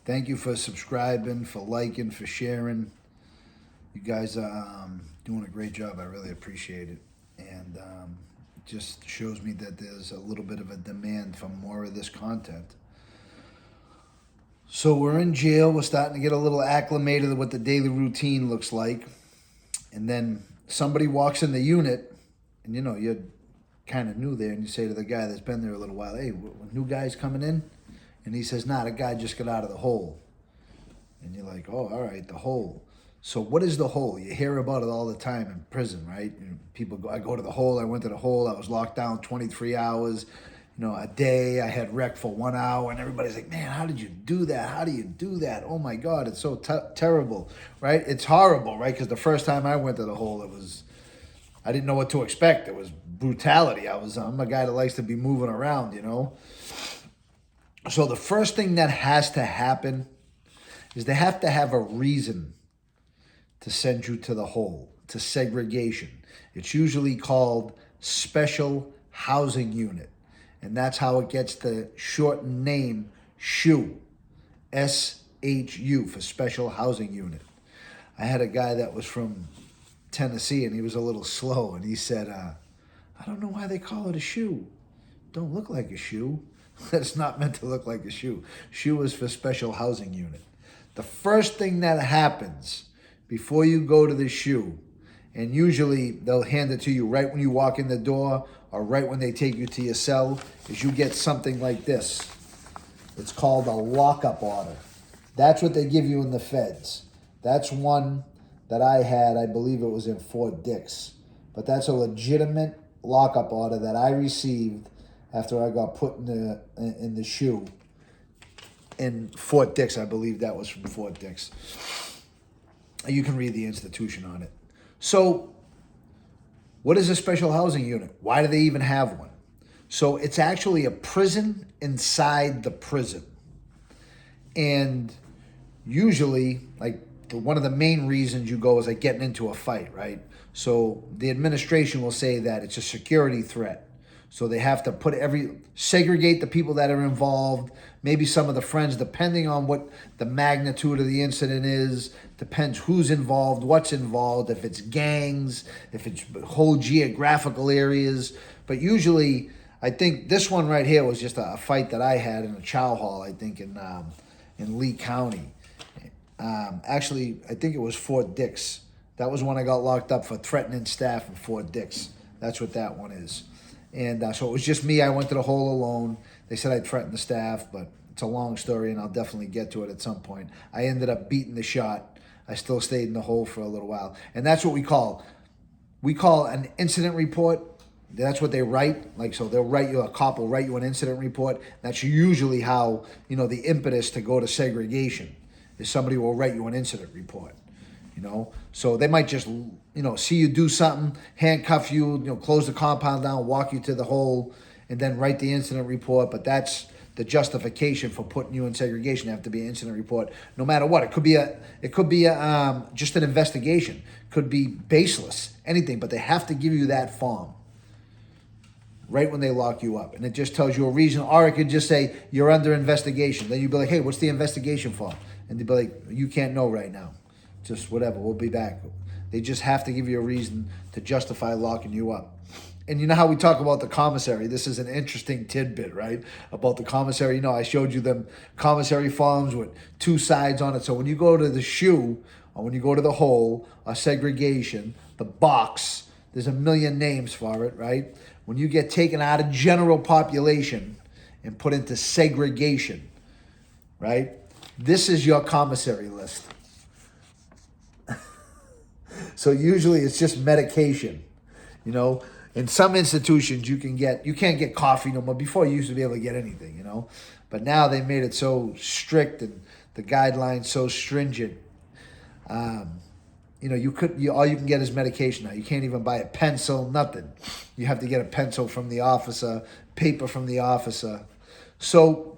Thank you for subscribing, for liking, for sharing. You guys are doing a great job. I really appreciate it. And it just shows me that there's a little bit of a demand for more of this content. So we're in jail. We're starting to get a little acclimated to what the daily routine looks like. And then somebody walks in the unit, and you're kind of new there, and you say to the guy that's been there a little while, "Hey, new guy's coming in?" And he says, "Nah, the guy just got out of the hole." And you're like, "Oh, all right, the hole." So what is the hole? You hear about it all the time in prison, right? People go, "I go to the hole. I went to the hole. I was locked down 23 hours, a day. I had rec for 1 hour." And everybody's like, "Man, how did you do that? How do you do that? Oh my God, it's so terrible," right? It's horrible, right? Because the first time I went to the hole, I didn't know what to expect. It was brutality. I'm a guy that likes to be moving around. So the first thing that has to happen is they have to have a reason to send you to the hole, to segregation. It's usually called special housing unit. And that's how it gets the shortened name SHU, SHU, for special housing unit. I had a guy that was from Tennessee, and he was a little slow, and he said, "I don't know why they call it a shoe. Don't look like a shoe." It's not meant to look like a shoe. Shoe is for special housing unit. The first thing that happens before you go to the shoe, and usually they'll hand it to you right when you walk in the door or right when they take you to your cell, is you get something like this. It's called a lockup order. That's what they give you in the feds. That's one that I had. I believe it was in Fort Dix. But that's a legitimate lockup order that I received after I got put in the shoe in Fort Dix. I believe that was from Fort Dix. You can read the institution on it. So what is a special housing unit? Why do they even have one? So it's actually a prison inside the prison. And usually, one of the main reasons you go is getting into a fight, right? So the administration will say that it's a security threat. So they have to segregate the people that are involved, maybe some of the friends, depending on what the magnitude of the incident is, depends who's involved, what's involved, if it's gangs, if it's whole geographical areas. But usually, I think this one right here was just a fight that I had in a chow hall, I think in Lee County. Actually, I think it was Fort Dix. That was when I got locked up for threatening staff in Fort Dix. That's what that one is. And so it was just me. I went to the hole alone. They said I threatened the staff, but it's a long story, and I'll definitely get to it at some point. I ended up beating the shot. I still stayed in the hole for a little while. And that's what we call an incident report. That's what they write. So a cop will write you an incident report. That's usually how, the impetus to go to segregation is somebody will write you an incident report. So they might just, see you do something, handcuff you, close the compound down, walk you to the hole, and then write the incident report. But that's the justification for putting you in segregation. They have to be an incident report, no matter what. It could be just an investigation. Could be baseless, anything. But they have to give you that form right when they lock you up, and it just tells you a reason. Or it could just say you're under investigation. Then you'd be like, "Hey, what's the investigation for?" And they'd be like, "You can't know right now. Just whatever, we'll be back." They just have to give you a reason to justify locking you up. And you know how we talk about the commissary? This is an interesting tidbit, right? About the commissary. I showed you them commissary forms with two sides on it. So when you go to the shoe, or when you go to the hole, or segregation, the box, there's a million names for it, right? When you get taken out of general population and put into segregation, right? This is your commissary list. So usually it's just medication. In some institutions you can't get coffee no more. Before you used to be able to get anything, But now they made it so strict and the guidelines so stringent. All you can get is medication now. You can't even buy a pencil, nothing. You have to get a pencil from the officer, paper from the officer. So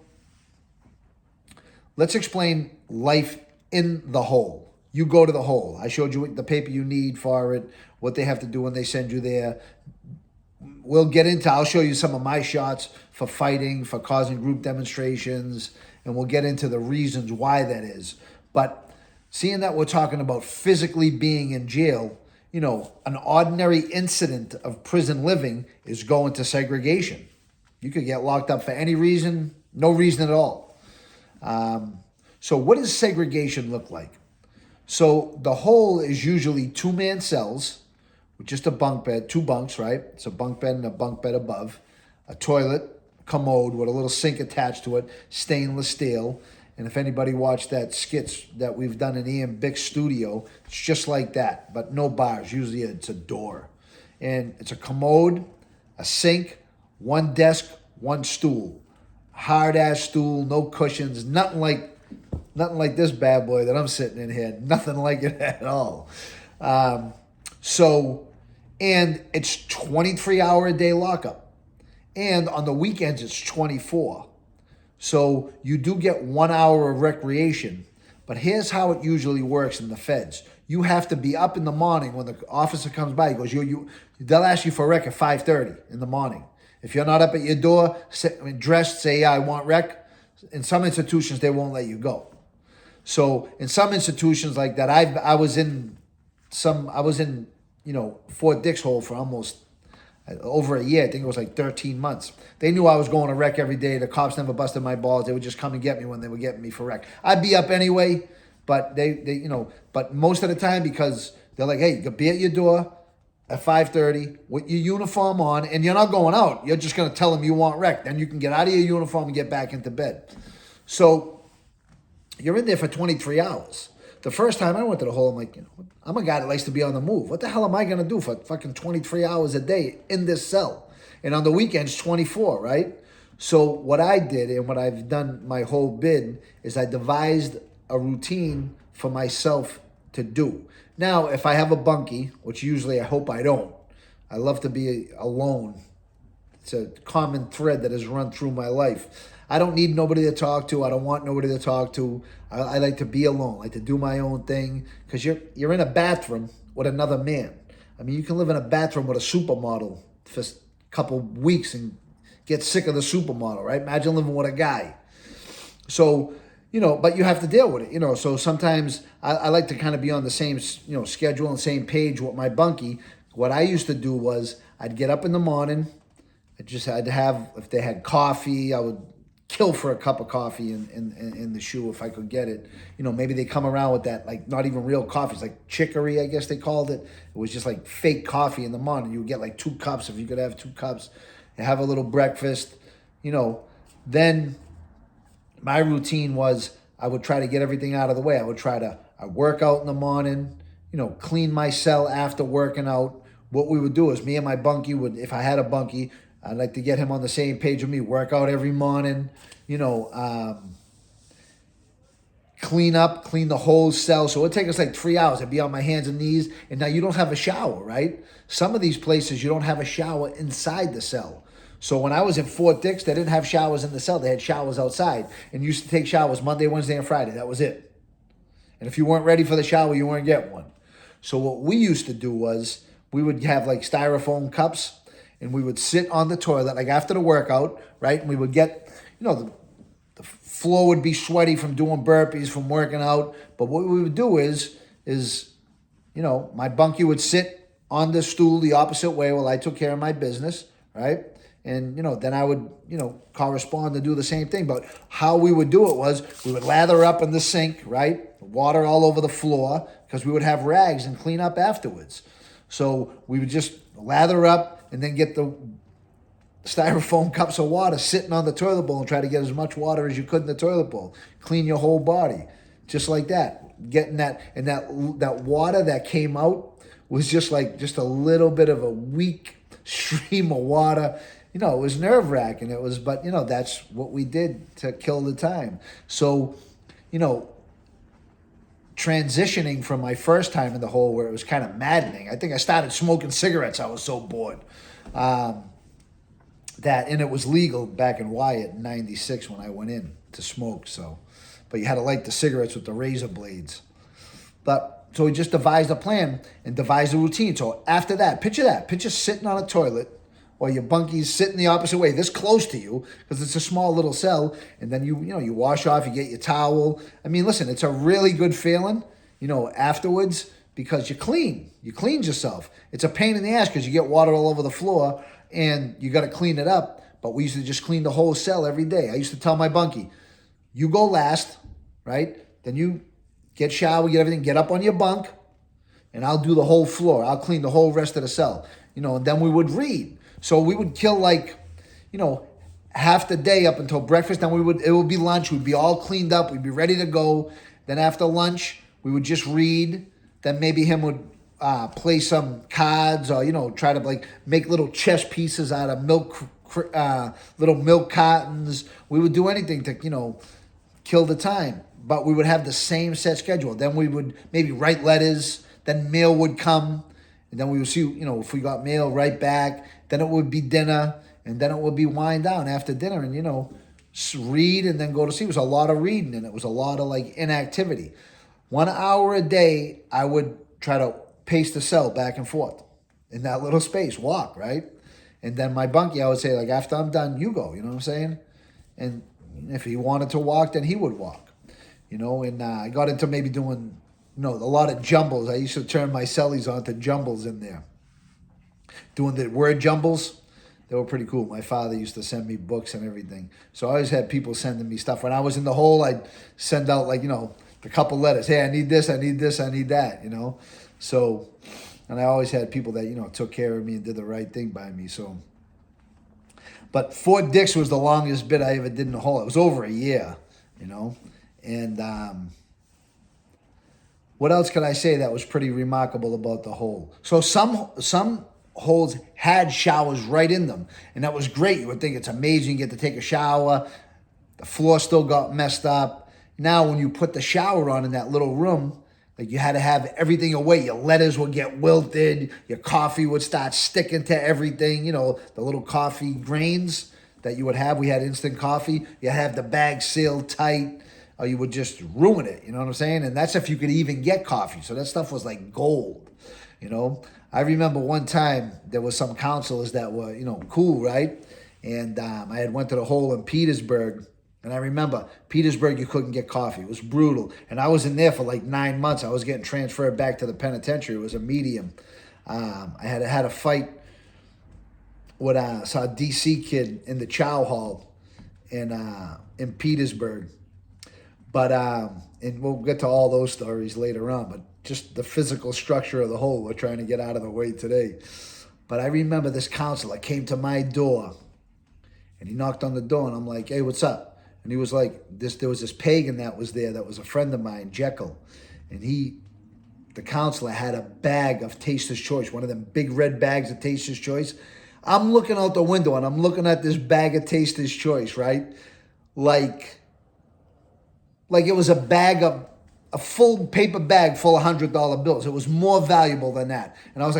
let's explain life in the hole. You go to the hole. I showed you the paper you need for it, what they have to do when they send you there. I'll show you some of my shots for fighting, for causing group demonstrations, and we'll get into the reasons why that is. But seeing that we're talking about physically being in jail, an ordinary incident of prison living is going to segregation. You could get locked up for any reason, no reason at all. So what does segregation look like? So the whole is usually 2-man cells with just a bunk bed, 2 bunks, right? It's a bunk bed and a bunk bed above, a toilet, commode with a little sink attached to it, stainless steel. And if anybody watched that skits that we've done in Ian Bick's studio, it's just like that, but no bars. Usually it's a door. And it's a commode, a sink, 1 desk, 1 stool. Hard-ass stool, no cushions, nothing like this bad boy that I'm sitting in here. Nothing like it at all. And it's 23-hour-a-day lockup. And on the weekends, it's 24. So you do get 1 hour of recreation. But here's how it usually works in the feds. You have to be up in the morning when the officer comes by. He goes, they'll ask you for rec at 5:30 in the morning. If you're not up at your door, dressed, say, yeah, I want rec. In some institutions, they won't let you go. So in some institutions like that, I was in Fort Dix Hole for almost over a year. I think it was like 13 months. They knew I was going to rec every day. The cops never busted my balls. They would just come and get me when they were getting me for rec. I'd be up anyway, but but most of the time, because they're like, hey, you be at your door at 5:30 with your uniform on, and you're not going out. You're just going to tell them you want rec. Then you can get out of your uniform and get back into bed. So you're in there for 23 hours. The first time I went to the hole, I'm like, I'm a guy that likes to be on the move. What the hell am I going to do for fucking 23 hours a day in this cell? And on the weekends, 24, right? So what I did, and what I've done my whole bid, is I devised a routine for myself to do. Now, if I have a bunkie, which usually I hope I don't, I love to be alone. It's a common thread that has run through my life. I don't need nobody to talk to. I don't want nobody to talk to. I like to be alone. I like to do my own thing, because you're in a bathroom with another man. I mean, you can live in a bathroom with a supermodel for a couple weeks and get sick of the supermodel, right? Imagine living with a guy. So, but you have to deal with it, So sometimes I like to kind of be on the same, schedule and same page with my bunkie. What I used to do was I'd get up in the morning. I'd have, if they had coffee, I would kill for a cup of coffee in the shoe if I could get it. Maybe they come around with that, like, not even real coffee. It's like chicory, I guess they called it. It was just like fake coffee in the morning. You would get like 2 cups if you could have 2 cups. You have a little breakfast, Then my routine was I would try to get everything out of the way. I work out in the morning, clean my cell after working out. What we would do is me and my bunkie if I had a bunkie, I'd like to get him on the same page with me, work out every morning, clean the whole cell. So it'd take us like 3 hours. I'd be on my hands and knees. And now you don't have a shower, right? Some of these places, you don't have a shower inside the cell. So when I was in Fort Dix, they didn't have showers in the cell. They had showers outside, and used to take showers Monday, Wednesday, and Friday. That was it. And if you weren't ready for the shower, you weren't getting one. So what we used to do was we would have like styrofoam cups, and we would sit on the toilet, like after the workout, right? And we would get, the floor would be sweaty from doing burpees, from working out. But what we would do is my bunkie would sit on the stool the opposite way while I took care of my business, right? And, then I would, correspond to do the same thing. But how we would do it was we would lather up in the sink, right? Water all over the floor, because we would have rags and clean up afterwards. So we would just lather up and then get the styrofoam cups of water sitting on the toilet bowl and try to get as much water as you could in the toilet bowl. Clean your whole body, just like that. Getting that, and that water that came out was just a little bit of a weak stream of water. It was nerve-wracking. But that's what we did to kill the time. So, transitioning from my first time in the hole, where it was kind of maddening. I think I started smoking cigarettes. I was so bored. And it was legal back in Wyatt in 96 when I went in to smoke. But you had to light the cigarettes with the razor blades. So we just devised a plan and devised a routine. So after that, picture sitting on a toilet or your bunkies sitting the opposite way, this close to you, because it's a small little cell, and then you wash off, you get your towel. I mean, listen, it's a really good feeling, afterwards, because you cleaned yourself. It's a pain in the ass because you get water all over the floor and you got to clean it up. But we used to just clean the whole cell every day. I used to tell my bunkie, you go last, right? Then you get shower, get everything, get up on your bunk, and I'll do the whole floor. I'll clean the whole rest of the cell, and then we would read. So we would kill half the day up until breakfast. Then it would be lunch. We'd be all cleaned up. We'd be ready to go. Then after lunch, we would just read. Then maybe him would play some cards or, try to make little chess pieces out of little milk cartons. We would do anything to, kill the time. But we would have the same set schedule. Then we would maybe write letters. Then mail would come. And then we would see, if we got mail, right back. Then it would be dinner. And then it would be wind down after dinner and, read and then go to sleep. It was a lot of reading and it was a lot of inactivity. 1 hour a day, I would try to pace the cell back and forth in that little space, walk, right? And then my bunkie, I would say, after I'm done, you go, you know what I'm saying? And if he wanted to walk, then he would walk, and I got into maybe doing, a lot of jumbles. I used to turn my cellies onto jumbles in there. Doing the word jumbles, they were pretty cool. My father used to send me books and everything. So I always had people sending me stuff. When I was in the hole, I'd send out a couple letters. Hey, I need this, I need this, I need that, So, and I always had people that, took care of me and did the right thing by me. So, but Fort Dix was the longest bit I ever did in the hole. It was over a year, And what else could I say that was pretty remarkable about the hole? So some holes had showers right in them. And that was great. You would think it's amazing. You get to take a shower. The floor still got messed up. Now, when you put the shower on in that little room, you had to have everything away. Your letters would get wilted. Your coffee would start sticking to everything. The little coffee grains that you would have. We had instant coffee. You have the bag sealed tight, or you would just ruin it. You know what I'm saying? And that's if you could even get coffee. So that stuff was like gold. I remember one time there was some counselors that were, cool, right? And I had went to the hole in Petersburg. And I remember, Petersburg, you couldn't get coffee. It was brutal. And I was in there for 9 months. I was getting transferred back to the penitentiary. It was a medium. I had a fight with saw a D.C. kid in the chow hall in Petersburg. But, and we'll get to all those stories later on. But just the physical structure of the hole we're trying to get out of the way today. But I remember this counselor came to my door. And he knocked on the door. And I'm like, hey, what's up? And he was like, there was this pagan that was there that was a friend of mine, Jekyll. And the counselor had a bag of Taster's Choice, one of them big red bags of Taster's Choice. I'm looking out the window and I'm looking at this bag of Taster's Choice, right? Like it was a full paper bag full of $100 bills. It was more valuable than that. And I was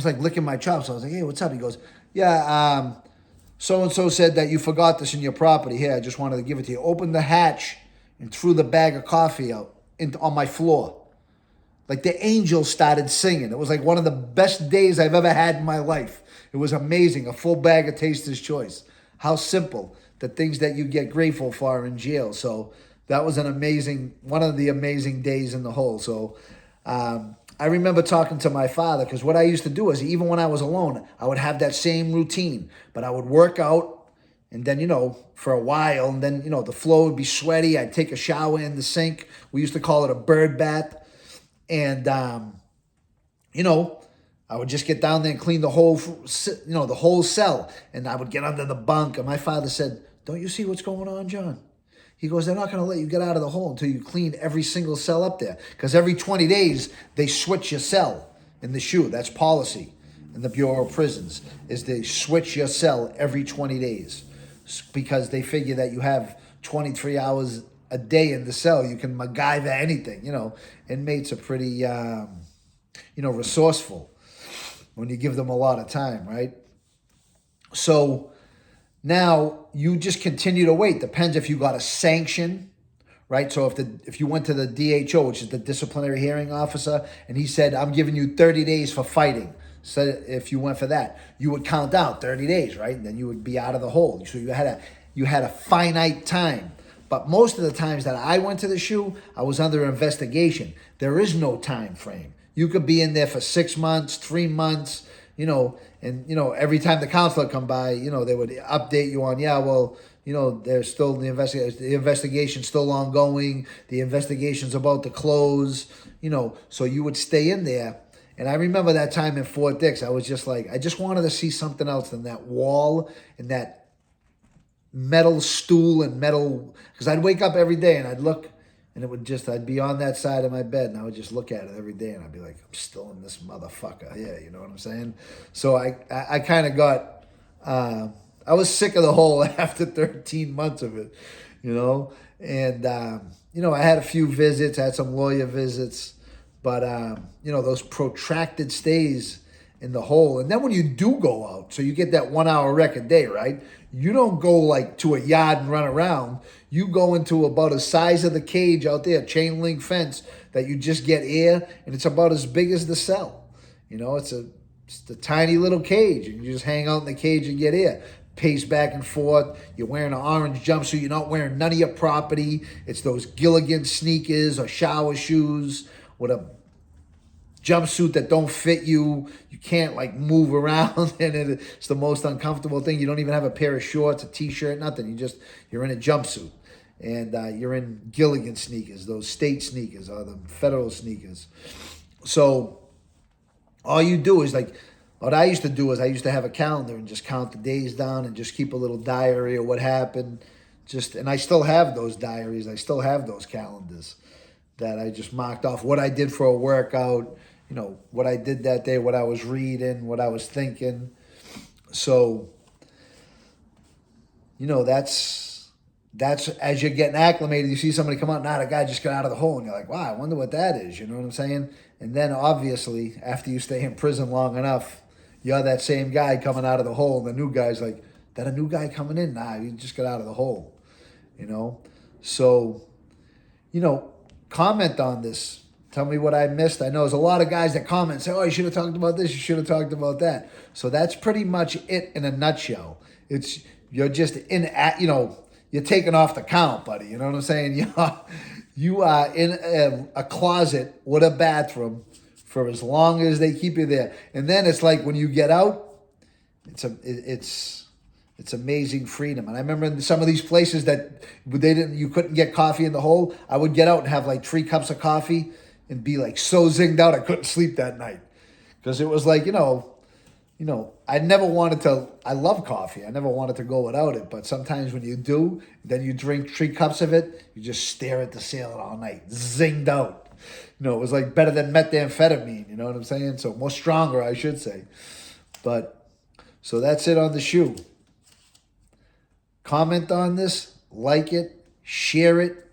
like licking my chops. I was like, hey, what's up? He goes, yeah, so-and-so said that you forgot this in your property. Here, I just wanted to give it to you. Opened the hatch and threw the bag of coffee out on my floor. The angels started singing. It was one of the best days I've ever had in my life. It was amazing. A full bag of Taster's Choice. How simple. The things that you get grateful for in jail. So that was one of the amazing days in the hole. So I remember talking to my father, because what I used to do is, even when I was alone, I would have that same routine. But I would work out, and then, for a while, and then, the floor would be sweaty. I'd take a shower in the sink. We used to call it a bird bath. And, I would just get down there and clean the whole cell. And I would get under the bunk. And my father said, don't you see what's going on, John? He goes, they're not going to let you get out of the hole until you clean every single cell up there. Because every 20 days, they switch your cell in the SHU. That's policy in the Bureau of Prisons, is they switch your cell every 20 days. Because they figure that you have 23 hours a day in the cell. You can MacGyver anything, Inmates are pretty, resourceful when you give them a lot of time, right? So now you just continue to wait. Depends if you got a sanction, right? So if you went to the DHO, which is the disciplinary hearing officer, and he said, I'm giving you 30 days for fighting. So if you went for that, you would count down 30 days, right? And then you would be out of the hole. So you had a finite time. But most of the times that I went to the SHU, I was under investigation. There is no time frame. You could be in there for 6 months, 3 months, and every time the counselor come by, they would update you on, yeah, well, there's still the investigation's still ongoing, the investigation's about to close, so you would stay in there. And I remember that time in Fort Dix, I was just like, I just wanted to see something else than that wall and that metal stool and metal, because I'd wake up every day and I'd look, and I'd be on that side of my bed and I would just look at it every day and I'd be like, I'm still in this motherfucker here, you know what I'm saying? So I kind of got, I was sick of the hole after 13 months of it, and, I had a few visits, I had some lawyer visits, but, those protracted stays in the hole. And then when you do go out, so you get that 1 hour rec a day, right? You don't go like to a yard and run around. You go into about the size of the cage out there, chain link fence, that you just get air, and it's about as big as the cell. It's a tiny little cage, and you just hang out in the cage and get air. Pace back and forth. You're wearing an orange jumpsuit. You're not wearing none of your property. It's those Gilligan sneakers or shower shoes with a jumpsuit that don't fit you. You can't like move around and it's the most uncomfortable thing. You don't even have a pair of shorts, a t-shirt, nothing. You're in a jumpsuit, and you're in Gilligan sneakers, those state sneakers or the federal sneakers. So all you do is what I used to do is I used to have a calendar and just count the days down and just keep a little diary of what happened. And I still have those diaries. I still have those calendars that I just marked off what I did for a workout, what I did that day, what I was reading, what I was thinking. So, that's as you're getting acclimated, you see somebody come out, the guy just got out of the hole, and you're like, wow, I wonder what that is, you know what I'm saying? And then obviously, after you stay in prison long enough, you're that same guy coming out of the hole, and the new guy's like, that a new guy coming in? Nah, he just got out of the hole, So, comment on this. Tell me what I missed. I know there's a lot of guys that comment and say, oh, you should have talked about this, you should have talked about that. So that's pretty much it in a nutshell. You're just you're taking off the count, buddy. You know what I'm saying? You are in a closet with a bathroom for as long as they keep you there. And then it's like when you get out, it's amazing freedom. And I remember in some of these places that you couldn't get coffee in the hole, I would get out and have like 3 cups of coffee and be like so zinged out I couldn't sleep that night. Because it was like, I love coffee. I never wanted to go without it. But sometimes when you do, then you drink 3 cups of it, you just stare at the ceiling all night, zinged out. It was like better than methamphetamine, you know what I'm saying? So more stronger, I should say. But, so that's it on the SHU. Comment on this, like it, share it,